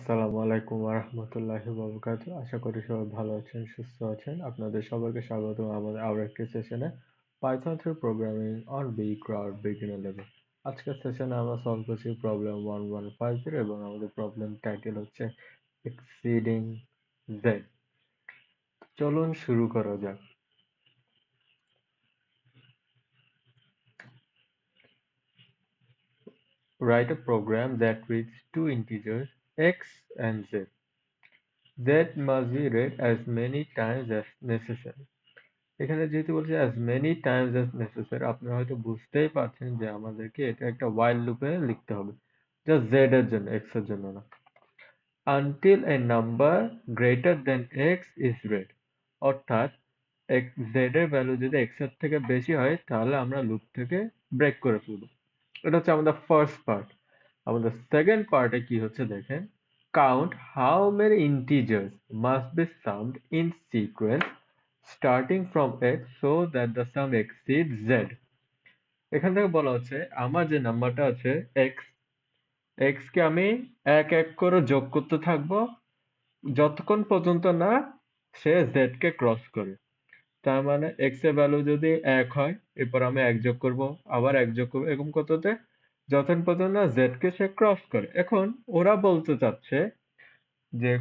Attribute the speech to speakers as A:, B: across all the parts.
A: আসসালামু আলাইকুম ওয়া রাহমাতুল্লাহি ওয়া বারাকাতুহু। আশা করি সবাই ভালো আছেন, সুস্থ আছেন। আপনাদের সবাইকে স্বাগতম আমাদের আরো একটি সেশনে Python three programming on B cloud beginner level. আজকের সেশনে আমরা সলভ করছি প্রবলেম 1150 এবং আমাদের প্রবলেম টাইটেল হচ্ছে এক্সিডিং জেড। চলুন শুরু করা যাক। Write a program that reads two integers x and z. Z must be read as many times as necessary. এখানে যেহেতু বলছে as many times as necessary, আপনারা হয়তো বুঝতেই পারছেন যে আমাদেরকে এটা একটা while লুপে লিখতে হবে, জাস্ট z এর জন্য, x এর জন্য না। until a number greater than x is read, অর্থাৎ z এর ভ্যালু যদি x এর থেকে বেশি হয় তাহলে আমরা লুপ থেকে ব্রেক করে ফেলবো। এটা হচ্ছে আমাদের ফার্স্ট পার্ট। আমাদের সেকেন্ড পার্টে কি হচ্ছে দেখেন, count how many integers must be summed in sequence starting from x so that the sum exceeds z. এখান থেকে বলা হচ্ছে আমার যে নাম্বারটা আছে x, x কে আমি এক এক করে যোগ করতে থাকবো যতক্ষণ পর্যন্ত না সে z কে ক্রস করে। তার মানে x এর ভ্যালু যদি 1 হয়, এরপর আমি 1 যোগ করব, আবার 1 যোগ করব, এরকম করতে যতক্ষণ পর্যন্ত না z কে সে ক্রস করে। এখন ওরা বলতে চাচ্ছে যে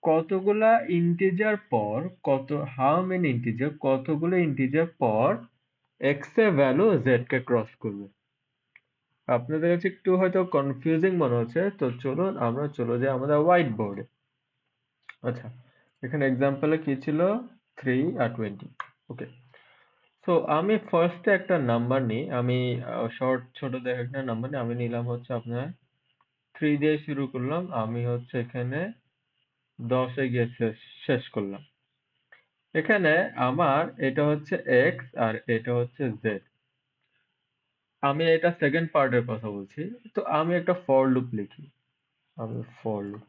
A: কতগুলা ইন্টিজার পর হাউ মেনি ইন্টিজার, কতগুলো ইন্টিজার পর x এর ভ্যালু z কে ক্রস করবে। আপনাদের কাছে একটু হয়তো কনফিউজিং মনে হচ্ছে, তো চলুন আমরা চলে যাই আমাদের হোয়াইট বোর্ডে। আচ্ছা, এখানে এক্সাম্পলে কি ছিল, 3 আর 20। ওকে, তো আমি ফার্স্টে একটা নাম্বার নিই, আমি ছোট দেখে একটা নাম্বার নিই। আমি নিলাম হচ্ছে আপনার 3 দিয়ে শুরু করলাম, আমি হচ্ছে এখানে 10 এ গিয়ে শেষ করলাম। এখানে আমার এটা হচ্ছে x আর এটা হচ্ছে z। আমি এটা সেকেন্ড পার্টের কথা বলছি। তো আমি একটা ফর লুপ লিখি। আমি ফর লুপ,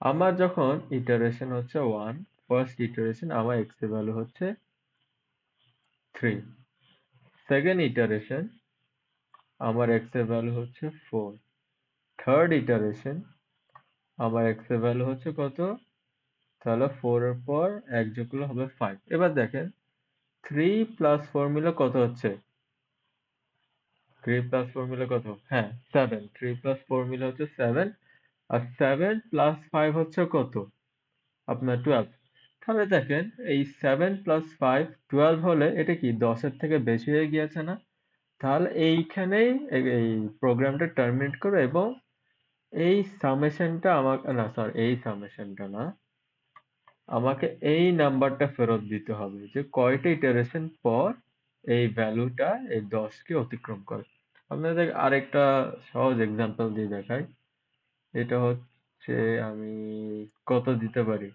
A: আমার যখন ইটারেশন হচ্ছে 1, ফার্স্ট ইটারেশন আমার x এর ভ্যালু হচ্ছে 3, সেকেন্ড ইটারেশন আমার x এর ভ্যালু হচ্ছে 4, থার্ড ইটারেশন আমার x এর ভ্যালু হচ্ছে কত, তাহলে 4 এর পর 1 যোগ করলে হবে 5। এবার দেখেন 3 প্লাস 4 মিলে কত হচ্ছে, 3 প্লাস 4 মিলে কত, হ্যাঁ 7, 3 প্লাস 4 মিলে হচ্ছে 7, আর 7 প্লাস 5 হচ্ছে কত, আপনার 12। তাহলে দেখেন এই 7 প্লাস 5 12 হলে এটা কি 10 এর থেকে বেশি হয়ে গিয়েছে না? তাহলে এইখানেই এই প্রোগ্রামটা টার্মিনেট করো এবং এই সামেশনটা আমাকে, না সরি এই সামেশনটা না, আমাকে এই নাম্বারটা ফেরত দিতে হবে যে কয়টা ইটারেশন পর এই ভ্যালুটা এই 10 কে অতিক্রম করে। আপনাদের আরেকটা সহজ এক্সাম্পল দিয়ে দেখাই। এটা হচ্ছে আমি কত দিতে পারি,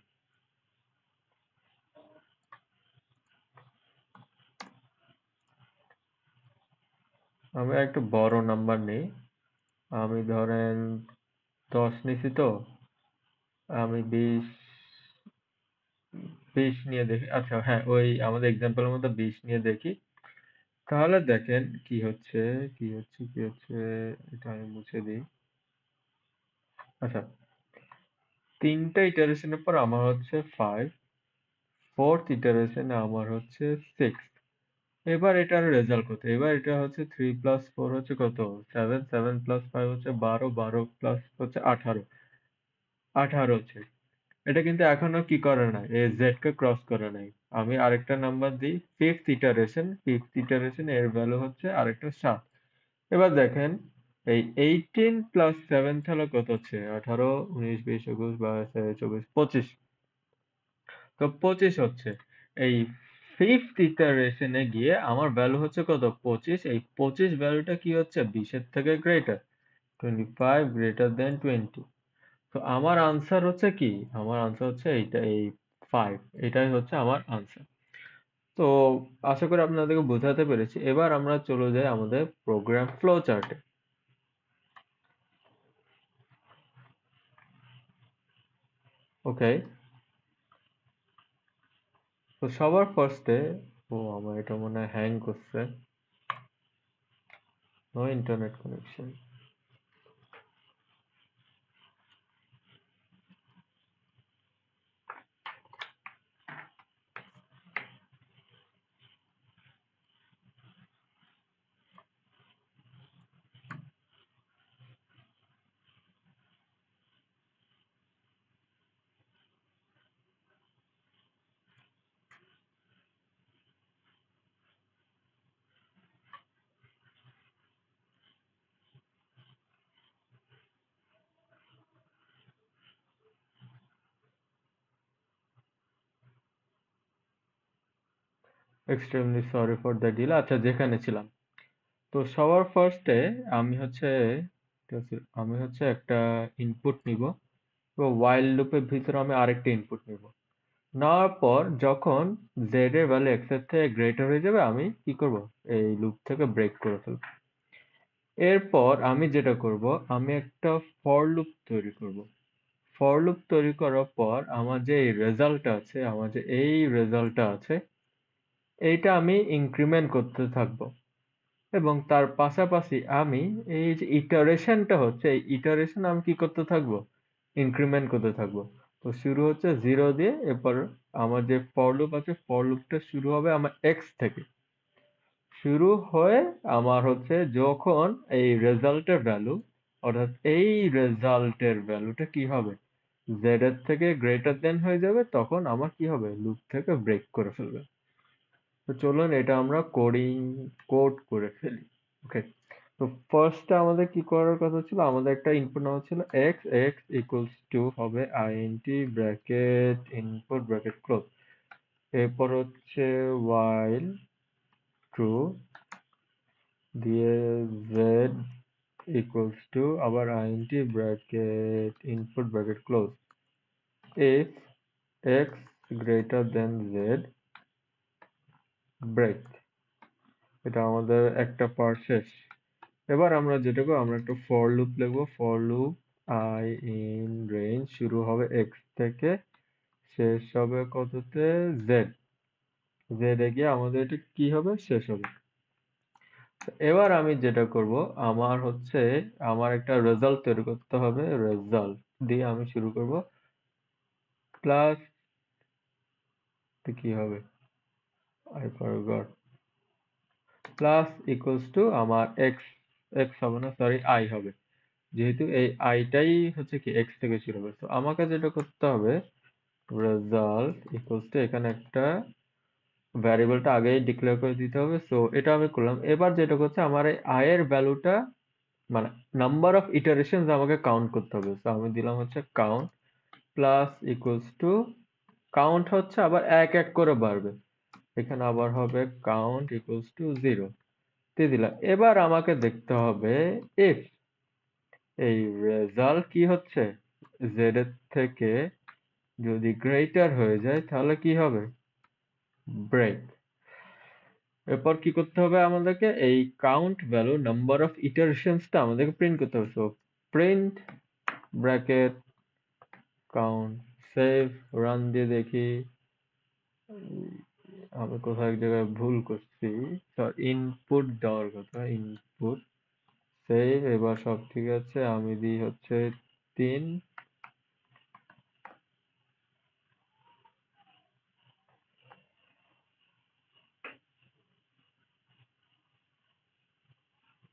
A: আমি একটা বড় নাম্বার নেই। আমি ধরেন 10 নিছি, তো আমি 20 নিয়ে দেখি। আচ্ছা হ্যাঁ, ওই আমাদের এক্সাম্পলের মধ্যে 20 নিয়ে দেখি। তাহলে দেখেন কি হচ্ছে, এটা আমি মুছে দিই। আচ্ছা, তিনটা ইটারেশনের পর আমার হচ্ছে 5, ফোর্থ ইটারেশনে আমার হচ্ছে 6। এবার এটার রেজাল্ট কত, এবার এটা হচ্ছে 3 প্লাস 4 হচ্ছে কত, 7, 7 প্লাস 5 হচ্ছে 12, 12 প্লাস হচ্ছে 18, 18 হচ্ছে। এটা কিন্তু এখনো কি করে নাই, এই জেড কে ক্রস করে নাই। আমি আরেকটা নাম্বার দিই, ফিফথ ইটারেশন এর ভ্যালু হচ্ছে আরেকটা 7। এবার দেখেন এই 18 প্লাস 7 তাহলে কত হচ্ছে, 18, 19, 20, 21, 22, 23, 24, 25। তো 25 হচ্ছে। এই ফিফথ ইটারেশনে গিয়ে আমার ভ্যালু হচ্ছে কত, 25। এই 25 ভ্যালুটা কি হচ্ছে, 20 এর থেকে গ্রেটার, 25 গ্রেটার দেন 20। তো আমার আনসার হচ্ছে কি, আমার আনসার হচ্ছে এইটা, এই 5, এটাই হচ্ছে আমার আনসার। তো আশা করি আপনাদেরকে বোঝাতে পেরেছি। এবার আমরা চলে যাই আমাদের প্রোগ্রাম ফ্লো চার্টে। ওকে, তো সবার ফার্স্টে, ও আমার এটা মনে হয় হ্যাং করছে, no internet connection. Extremely sorry for the delay. আচ্ছা, যেখানে ছিলাম। তো সবার ফার্স্টে আমি হচ্ছে আমি হচ্ছে একটা ইনপুট নিব। তো while লুপের ভিতরে আমি আরেকটা ইনপুট নিব। নেওয়ার পর যখন z এর ভ্যালু x এর থেকে গ্রেটার হয়ে যাবে, আমি কি করব? এই লুপ থেকে ব্রেক করে ফেলব। এরপর আমি যেটা করব, আমি একটা ফর লুপ তৈরি করব। ফর লুপ তৈরি করার পর আমার যে এই রেজাল্টটা আছে, আমার যে এই রেজাল্টটা আছে, এইটা আমি ইনক্রিমেন্ট করতে থাকবো। এবং তার পাশাপাশি আমি এই যে ইটারেশনটা হচ্ছে, এই ইটারেশন আমি কি করতে থাকবো? ইনক্রিমেন্ট করতে থাকবো। তো শুরু হচ্ছে 0 দিয়ে, এরপর আমার যে ফর লুপ আছে, ফর লুপটা শুরু হবে আমার এক্স থেকে। শুরু হয়ে আমার হচ্ছে যখন এই রেজাল্টের ভ্যালু, অর্থাৎ এই রেজাল্টের ভ্যালুটা কি হবে? জেড এর থেকে গ্রেটার দেন হয়ে যাবে, তখন আমার কি হবে? লুপ থেকে ব্রেক করে ফেলবে। তো চলুন এটা আমরা কোড করে ফেলি। ওকে। তো ফার্স্টে আমাদের কি করার কথা ছিল? আমাদের একটা ইনপুট নেওয়া ছিল x, x ইকুয়ালস টু হবে int bracket input bracket close. এরপর হচ্ছে while ট্রু দিয়ে z ইকুয়ালস টু আবার int bracket input bracket close. if x greater than z, break. এটা আমাদের একটা পার্ট শেষ। এবার আমরা যেটা করবো, আমরা একটা ফর লুপ লিখবো। For loop i in range শুরু হবে x থেকে, শেষ হবে কততে? z। z এ গিয়ে আমাদের এটা কি হবে? শেষ হবে। তো এবার আমি যেটা করব, আমার হচ্ছে আমার একটা রেজাল্ট তৈরি করতে হবে। রেজাল্ট দিয়ে আমি শুরু করব। প্লাস কি হবে? I forgot. Plus equals to আমার এক্স, এক্স হবে না, সরি, আই হবে। যেহেতু এই আইটাই হচ্ছে কি এক্স থেকে শুরু হবে, তো আমাকে যেটা করতে হবে, রেজাল্ট ইকুয়ালস টু এখানে একটা ভ্যারিয়েবলটা আগেই ডিক্লেয়ার করে দিতে হবে। সো এটা আমি করলাম। এবার যেটা করছে, আমার এই আই এর ভ্যালুটা মানে নাম্বার অফ ইটারেশনস আমাকে কাউন্ট করতে হবে। সো আমি দিলাম হচ্ছে count plus equals to, count হচ্ছে আবার এক এক করে বাড়বে। এখানে আবার হবে কাউন্ট ইকুয়ালস টু 0 দিয়ে দিলাম। এবার আমাকে দেখতে হবে ইফ এই রেজাল্ট কি হচ্ছে, জেড এর থেকে যদি গ্রেটার হয়ে যায়, তাহলে কি হবে? ব্রেক। এরপর কি করতে হবে আমাদেরকে? এই কাউন্ট ভ্যালু নাম্বার অফ ইটারেশনসটা আমাদেরকে প্রিন্ট করতে হবে। So print bracket count, save, run দিয়ে দেখি আমি কোথাও এক জায়গায় ভুল করছি। ইনপুট দেওয়ার কথা, ইনপুট, সেভ। এবার সব ঠিক আছে, আমি দিই হচ্ছে 3।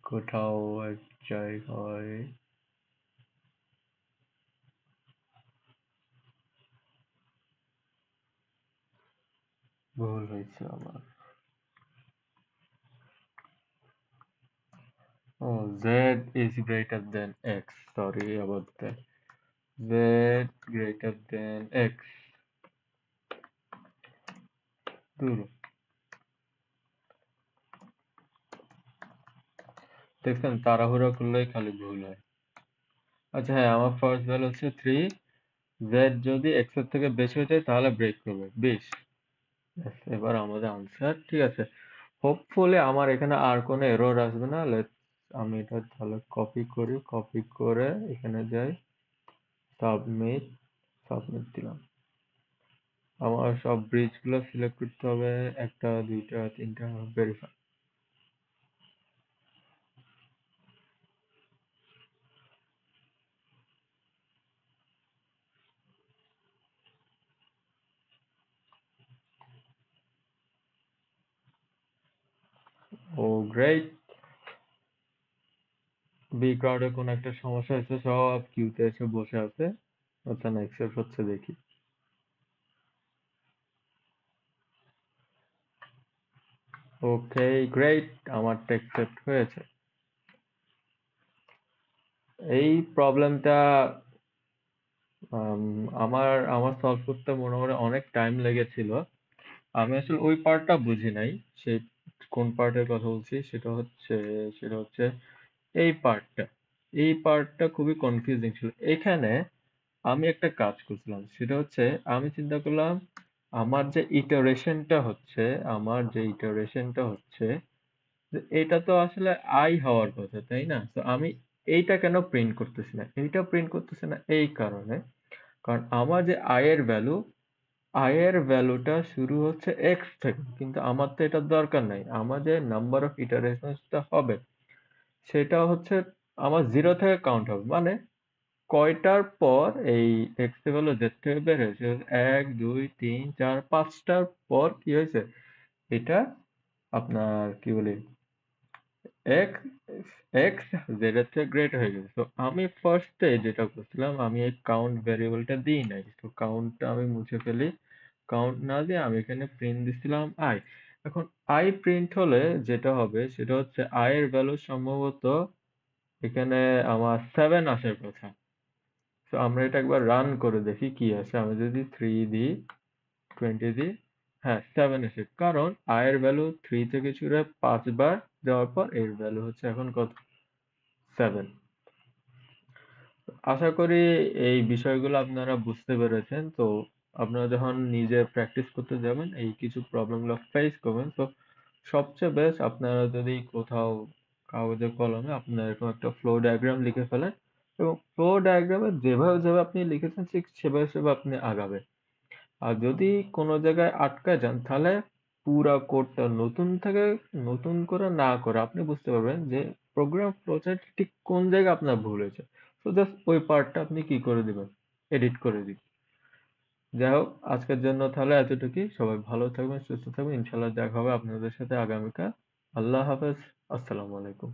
A: কোথাও এক জায়গায় ভুল হয়েছে আমার। Oh, Z is greater than X. Sorry about that. Z greater than X. দূর। দেখছেন, তাড়াহুড়া করলেই খালি ভুল হয়। আচ্ছা হ্যাঁ, আমার ফার্স্ট ভ্যালু হচ্ছে 3। Z যদি X এর থেকে বেশি হয়ে যায় তাহলে ব্রেক করবে। 20। Yes, এবার আমাদের আনসার ঠিক আছে। হোপফুলি আমার এখানে আর কোনো এরর আসবে না। আমি এটা তাহলে কপি করি, কপি করে এখানে যাই, সাবমিট, সাবমিট দিলাম। আমার সব ব্রিজ গুলো সিলেক্ট করতে হবে, 1টা 2টা 3টা, ভেরিফাই। ও গ্রেট। বি ক্রাউডে কোনো একটা সমস্যা হয়েছে, সব কিউতে এসে বসে আছে। আচ্ছা না, অ্যাকসেপ্ট হচ্ছে দেখি। ওকে গ্রেট, আমারটা অ্যাকসেপ্ট হয়েছে। এই প্রবলেমটা আমার আমার সলভ করতে মোটামুটি অনেক টাইম লেগেছিল। আমি আসলে ওই পার্টটা বুঝি নাই। সেই কোন পার্টের কথা বলছি সেটা হচ্ছে এই পার্টটা। এই পার্টটা খুবই কনফিউজিং ছিল। এখানে আমি একটা কাজ করছিলাম। সেটা হচ্ছে আমি চিন্তা করলাম আমার যে ইটারেশনটা হচ্ছে, আমার যে ইটারেশনটা হচ্ছে যে এটা তো আসলে i হওয়ার কথা, তাই না? তো আমি এইটা কেন প্রিন্ট করতেছি না? এইটা প্রিন্ট করতেছি না এই কারণে, কারণ আমার যে i এর ভ্যালু, i এর ভ্যালুটা শুরু হচ্ছে x থেকে, কিন্তু আমার তো এটার দরকার নাই। আমার যে নাম্বার অফ ইটারেশনসটা হবে সেটা হচ্ছে আমার 0 থেকে কাউন্ট হবে। মানে কয়টার পর এই x এর ভ্যালু z থেকে বের হয়েছে? 1, 2, 3, 4, 5 টার পর কি হয়েছে? এটা আপনার কি বলি x x z এর থেকে গ্রেট হয়ে গেছে। তো আমি ফার্স্টে যেটা করছিলাম, আমি এই কাউন্ট ভ্যারিয়েবলটা দিই নাই। তো কাউন্টটা আমি মুছে ফেলি। কাউন্ট না দিয়ে আমি এখানে প্রিন্ট দিছিলাম i। এখন i প্রিন্ট হলে যেটা হবে সেটা হচ্ছে i এর ভ্যালু সম্ভবত এখানে আমার 7 আসার কথা। তো আমরা এটা একবার রান করে দেখি কি আসে। আমি যদি 3 দিই, 20 দিই, হ্যাঁ 7 এসে, কারণ i এর ভ্যালু 3 থেকে শুরু হয়ে 5 বার দেওয়ার পর এর ভ্যালু হচ্ছে এখন কত? 7। আশা করি এই বিষয়গুলো আপনারা বুঝতে পেরেছেন। তো আপনারা যখন নিজে প্র্যাকটিস করতে যাবেন এই কিছু প্রবলেমগুলো ফেস করবেন। তো সবচেয়ে বেস্ট আপনারা যদি কোথাও কাগজে কলমে আপনারা এরকম একটা ফ্লো ডায়াগ্রাম লিখে ফেলেন এবং ফ্লো ডায়াগ্রামে যেভাবে যেভাবে আপনি লিখেছেন ঠিক সেভাবে সেভাবে আপনি আগাবেন। আর যদি কোনো জায়গায় আটকায় যান তাহলে পুরা কোডটা নতুন থেকে নতুন করে না করে আপনি বুঝতে পারবেন যে প্রোগ্রাম ফ্লোচার্ট ঠিক কোন জায়গায় আপনার ভুল হয়েছে। তো জাস্ট ওই পার্টটা আপনি কি করে দিবেন, এডিট করে দিবেন। যাই হোক, আজকের জন্য তাহলে এতটুকুই। সবাই ভালো থাকবেন, সুস্থ থাকবেন। ইনশাল্লাহ দেখা হবে আপনাদের সাথে আগামীকাল। আল্লাহ হাফেজ। আসসালামু আলাইকুম।